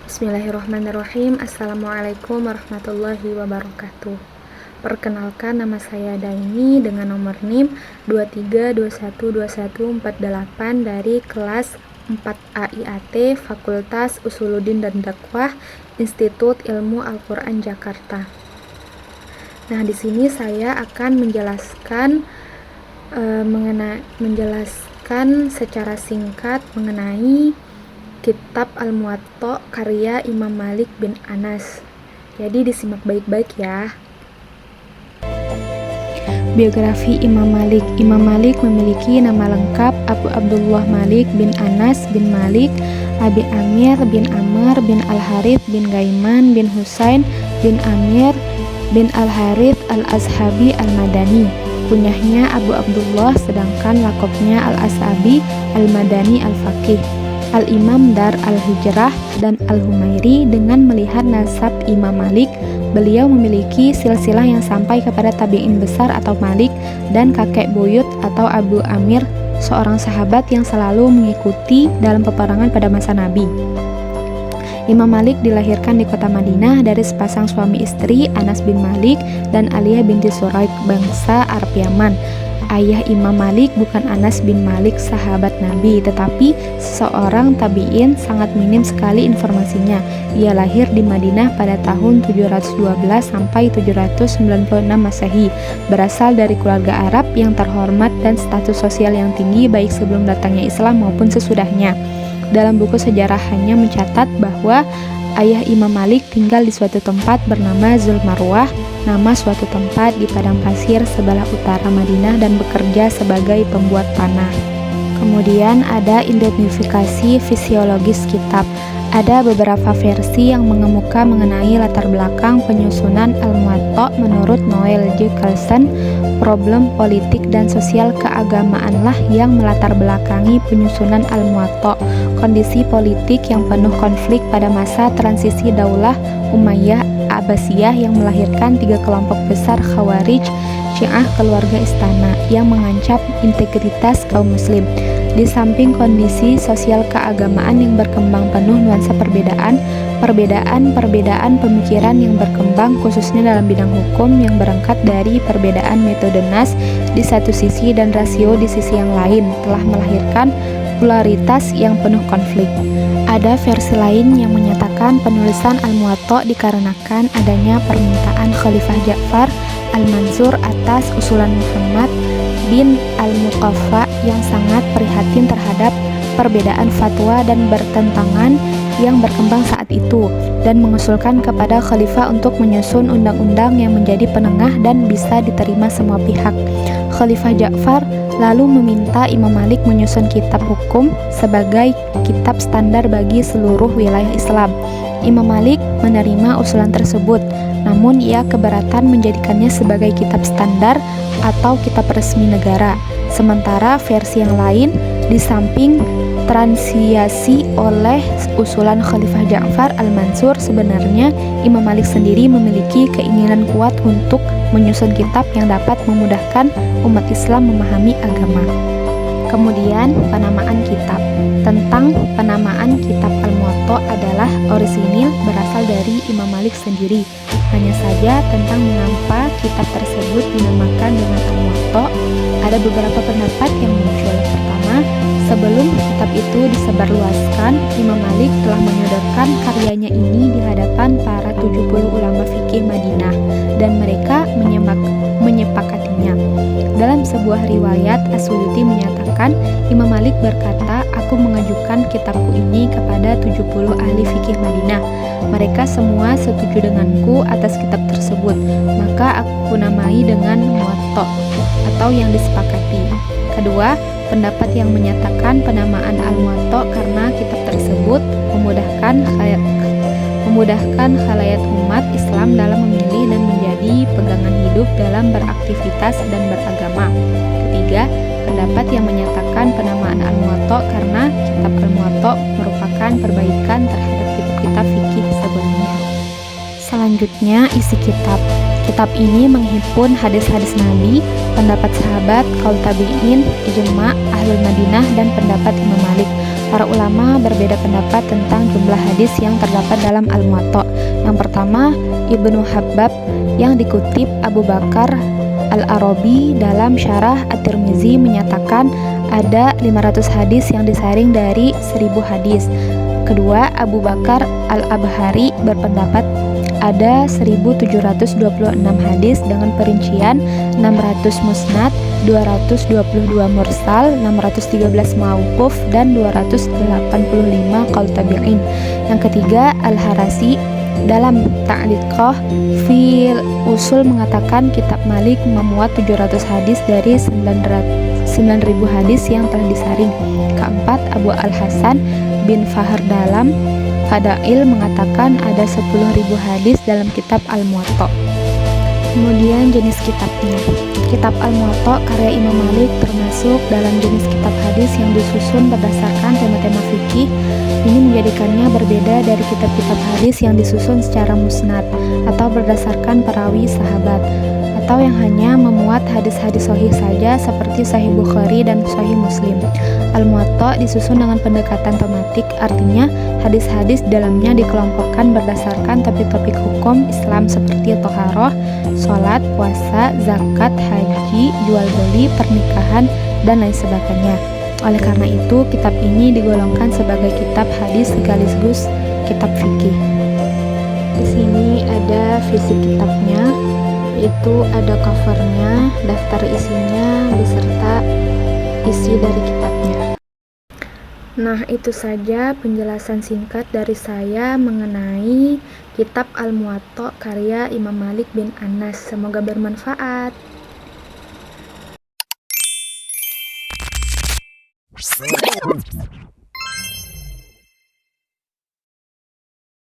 Bismillahirrahmanirrahim. Assalamualaikum warahmatullahi wabarakatuh. Perkenalkan, nama saya Daini dengan nomor NIM 23212148 dari kelas 4A IAT Fakultas Usuluddin dan Dakwah Institut Ilmu Al-Quran Jakarta. Nah, di sini saya akan menjelaskan secara singkat mengenai Kitab Al-Muwatta karya Imam Malik bin Anas. Jadi disimak baik-baik ya. Biografi Imam Malik. Imam Malik memiliki nama lengkap Abu Abdullah Malik bin Anas bin Malik, Abi Amir bin Amr bin Al-Harith bin Gaiman bin Husain bin Amir bin Al-Harith Al-Azhabi Al-Madani. Kunyahnya Abu Abdullah, sedangkan lakopnya Al-Ashabi Al-Madani Al-Faqih, Al-Imam Dar Al-Hijrah dan Al-Humairi. Dengan melihat nasab Imam Malik, beliau memiliki silsilah yang sampai kepada tabi'in besar atau Malik dan kakek buyut atau Abu Amir, seorang sahabat yang selalu mengikuti dalam peperangan pada masa Nabi. Imam Malik dilahirkan di kota Madinah dari sepasang suami istri, Anas bin Malik dan Aliyah binti Suraik, bangsa Arab Yaman. Ayah Imam Malik bukan Anas bin Malik sahabat Nabi, tetapi seseorang tabi'in, sangat minim sekali informasinya. Ia lahir di Madinah pada tahun 712 sampai 796 Masehi, berasal dari keluarga Arab yang terhormat dan status sosial yang tinggi baik sebelum datangnya Islam maupun sesudahnya. Dalam buku sejarah hanya mencatat bahwa ayah Imam Malik tinggal di suatu tempat bernama Zulmarwah, nama suatu tempat di padang pasir sebelah utara Madinah, dan bekerja sebagai pembuat panah. Kemudian ada identifikasi fisiologis kitab. Ada beberapa versi yang mengemuka mengenai latar belakang penyusunan Al-Muwatta menurut Noel J. Carlson. Problem politik dan sosial keagamaanlah yang melatar belakangi penyusunan Al-Muwatta. Kondisi politik yang penuh konflik pada masa transisi Daulah Umayyah Abbasiyah yang melahirkan tiga kelompok besar Khawarij, Syiah, keluarga istana yang mengancam integritas kaum muslim. Di samping kondisi sosial keagamaan yang berkembang penuh nuansa perbedaan pemikiran yang berkembang khususnya dalam bidang hukum yang berangkat dari perbedaan metode nas di satu sisi dan rasio di sisi yang lain telah melahirkan polaritas yang penuh konflik. Ada versi lain yang menyatakan penulisan Al-Muwatta dikarenakan adanya permintaan Khalifah Ja'far Al-Mansur atas usulan Muhammad bin Al-Muqaffa yang sangat prihatin terhadap perbedaan fatwa dan bertentangan yang berkembang saat itu, dan mengusulkan kepada Khalifah untuk menyusun undang-undang yang menjadi penengah dan bisa diterima semua pihak. Khalifah Ja'far lalu meminta Imam Malik menyusun kitab hukum sebagai kitab standar bagi seluruh wilayah Islam. Imam Malik menerima usulan tersebut, namun ia keberatan menjadikannya sebagai kitab standar atau kitab resmi negara. Sementara versi yang lain, di samping transiasi oleh usulan Khalifah Ja'far Al-Mansur, sebenarnya Imam Malik sendiri memiliki keinginan kuat untuk menyusun kitab yang dapat memudahkan umat Islam memahami agama. Kemudian penamaan kitab. Tentang penamaan kitab Al-Muwatta adalah orisinil berasal dari Imam Malik sendiri. Hanya saja tentang mengapa kitab tersebut dinamakan dengan Al-Muwatta, ada beberapa pendapat yang muncul. Pertama, sebelum kitab itu disebarluaskan, Imam Malik telah menyodorkan karyanya ini di hadapan para 70 ulama fikih Madinah dan mereka menyepakatinya. Dalam sebuah riwayat, As-Suyuti menyatakan, Imam Malik berkata, "Aku mengajukan kitabku ini kepada 70 ahli fikih Madinah. Mereka semua setuju denganku atas kitab tersebut, maka aku namai dengan Muwatta atau yang disepakati." Kedua, pendapat yang menyatakan penamaan Al-Muwatta karena kitab tersebut memudahkan khalayat umat Islam dalam memilih dan menjadi pegangan hidup dalam beraktivitas dan beragama. Ketiga, pendapat yang menyatakan penamaan Al-Muwatta karena kitab Al-Muwatta merupakan perbaikan terhadap kitab-kitab fikih sebelumnya. Selanjutnya, isi kitab. Kitab ini menghimpun hadis-hadis Nabi, pendapat sahabat, qaul tabi'in, ijma' ahlul Madinah, dan pendapat Imam Malik. Para ulama berbeda pendapat tentang jumlah hadis yang terdapat dalam Al-Muwatta. Yang pertama, Ibnu Habbab yang dikutip Abu Bakar Al-Arabi dalam Syarah At-Tirmizi menyatakan ada 500 hadis yang disaring dari 1000 hadis. Kedua, Abu Bakar Al-Abhari berpendapat ada 1726 hadis dengan perincian 600 musnad, 222 mursal, 613 mauquf, dan 285 qaul tabi'in. Yang ketiga, Al-Harasi dalam Ta'liqah fil Usul mengatakan kitab Malik memuat 700 hadis dari 9.000 hadis yang telah disaring. Keempat, Abu Al-Hasan bin Fahr dalam Fadail mengatakan ada 10.000 hadis dalam kitab Al-Muwatta. Kemudian jenis kitabnya. Kitab Al-Muwatta karya Imam Malik termasuk dalam jenis kitab hadis yang disusun berdasarkan tema-tema fikih. Ini menjadikannya berbeda dari kitab-kitab hadis yang disusun secara musnad atau berdasarkan perawi sahabat, atau yang hanya memuat hadis-hadis sahih saja seperti Sahih Bukhari dan Sahih Muslim. Al-Muwatta disusun dengan pendekatan tematik, artinya hadis-hadis dalamnya dikelompokkan berdasarkan topik-topik hukum Islam seperti thaharah, sholat, puasa, zakat, haji, jual beli, pernikahan, dan lain sebagainya. Oleh karena itu, kitab ini digolongkan sebagai kitab hadis sekaligus kitab fikih. Di sini ada fisik kitabnya, yaitu ada covernya, daftar isinya, beserta isi dari kitabnya. Nah, itu saja penjelasan singkat dari saya mengenai kitab Al-Muwatta karya Imam Malik bin Anas. Semoga bermanfaat.